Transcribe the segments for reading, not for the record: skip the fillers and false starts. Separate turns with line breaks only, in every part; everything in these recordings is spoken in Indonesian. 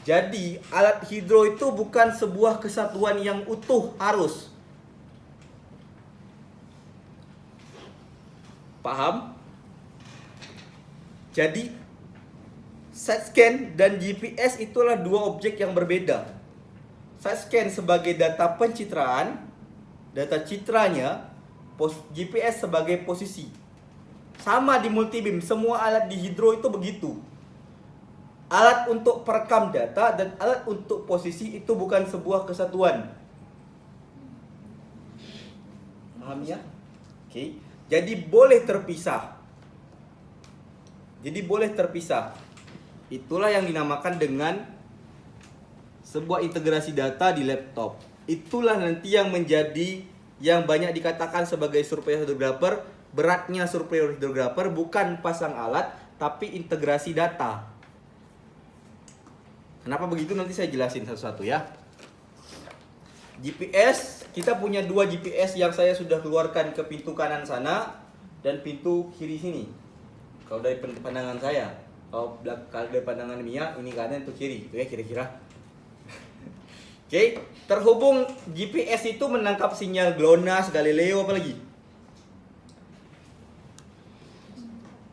Jadi alat hidro itu bukan sebuah kesatuan yang utuh harus. Paham? Jadi side scan dan GPS itulah dua objek yang berbeda. Side scan sebagai data pencitraan, data citranya, GPS sebagai posisi. Sama di multibeam, semua alat di hidro itu begitu. Alat untuk perekam data dan alat untuk posisi itu bukan sebuah kesatuan. Paham ya? Oke. Jadi boleh terpisah. Itulah yang dinamakan dengan sebuah integrasi data di laptop. Itulah nanti yang menjadi yang banyak dikatakan sebagai surveyor hidrografer. Beratnya surveyor hidrografer bukan pasang alat, tapi integrasi data. Kenapa begitu nanti saya jelasin satu-satu ya. GPS, kita punya dua GPS yang saya sudah keluarkan ke pintu kanan sana dan pintu kiri sini. Kalau dari pandangan saya, kalau dari pandangan Mia, ini kanan itu kiri, itu ya kira-kira. Oke, terhubung GPS itu menangkap sinyal GLONASS, Galileo apa lagi?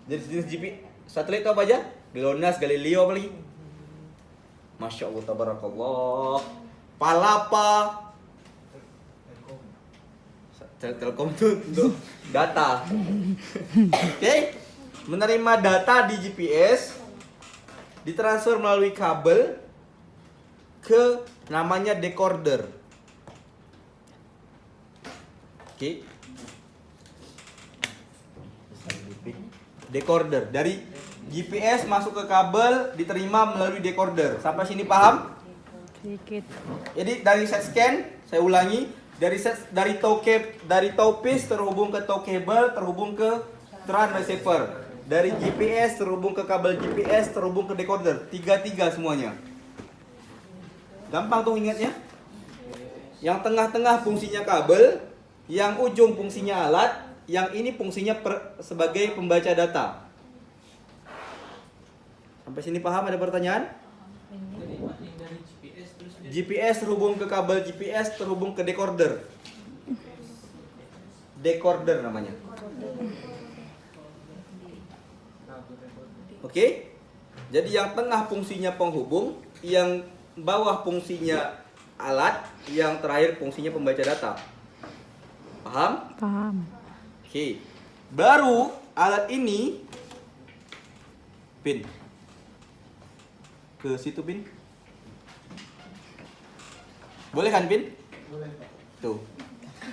Jadi jenis GPS satelit itu apa aja? GLONASS, Galileo apa lagi? Masya Allah, tabarakallah. Palapa. Telkom itu untuk data. Oke. Menerima data di GPS, ditransfer melalui kabel ke namanya decoder. Oke. Decoder dari GPS masuk ke kabel, diterima melalui decoder. Sampai sini paham?
Sedikit.
Jadi dari set scan, saya ulangi, dari tow piece terhubung ke tow cable, terhubung ke tran receiver. Dari GPS terhubung ke kabel GPS, terhubung ke decoder. Tiga semuanya. Gampang tuh ingatnya. Yang tengah-tengah fungsinya kabel, yang ujung fungsinya alat, yang ini fungsinya sebagai pembaca data. Sampai sini paham? Ada pertanyaan? GPS terhubung ke kabel GPS, terhubung ke decoder. Decoder namanya. Oke? Jadi yang tengah fungsinya penghubung, yang bawah fungsinya alat, yang terakhir fungsinya pembaca data. Paham?
Paham.
Oke. Baru alat ini pin ke situ pin. Boleh kan pin?
Boleh, Pak.
Tuh.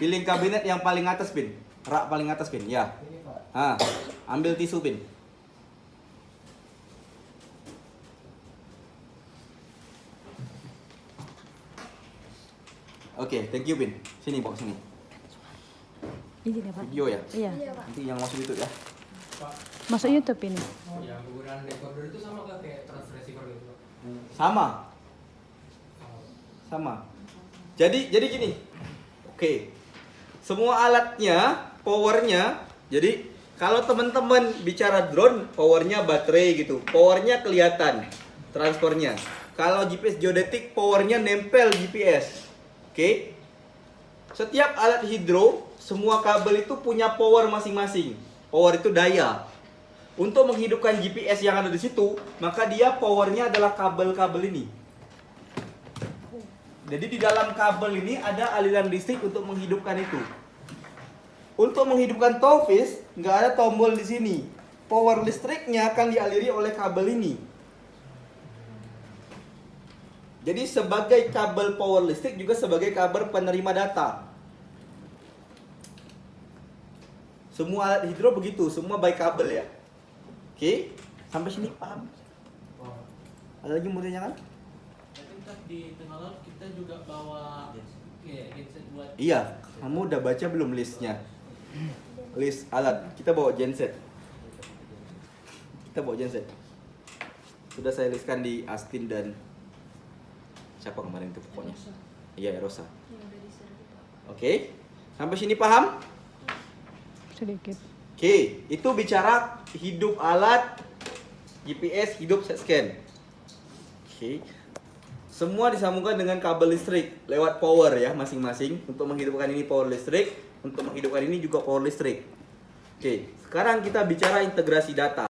Pilih kabinet yang paling atas pin. Rak paling atas pin. Ya.
Ini, Pak.
Ambil tisu pin. Oke, thank you pin. Sini Pak, sini.
Izin ya Pak.
Video ya.
Iya.
Nanti yang masuk itu ya.
Pak,
Masuk YouTube ini.
yang penggunaan decoder itu sama nggak kayak transfer receiver gitu, Pak?
Sama. Sama. Jadi gini. Oke. Semua alatnya, powernya. Jadi kalau teman-teman bicara drone, powernya baterai gitu. Powernya kelihatan transfernya. Kalau GPS geodetik, powernya nempel GPS. Oke. Setiap alat hidro, semua kabel itu punya power masing-masing. Power itu daya. Untuk menghidupkan GPS yang ada di situ, maka dia powernya adalah kabel-kabel ini. Jadi di dalam kabel ini ada aliran listrik untuk menghidupkan itu. Untuk menghidupkan tow piece, nggak ada tombol di sini. Power listriknya akan dialiri oleh kabel ini. Jadi sebagai kabel power listrik juga sebagai kabel penerima data. Semua alat hidro begitu, semua by kabel ya. Oke, sampai sini paham? Ada lagi mau ditanyakan?
Tapi ntar di tengah laut kita juga bawa kayak headset buat
Iya, kamu udah baca belum listnya? List alat, kita bawa genset. Sudah saya listkan di Astin dan siapa kemarin itu pokoknya. Iya, Erosa. Oke, sampai sini paham?
Sedikit.
Oke, itu bicara hidup alat GPS, hidup set scan. Oke. Semua disambungkan dengan kabel listrik lewat power ya masing-masing. Untuk menghidupkan ini power listrik, untuk menghidupkan ini juga power listrik. Oke, sekarang kita bicara integrasi data.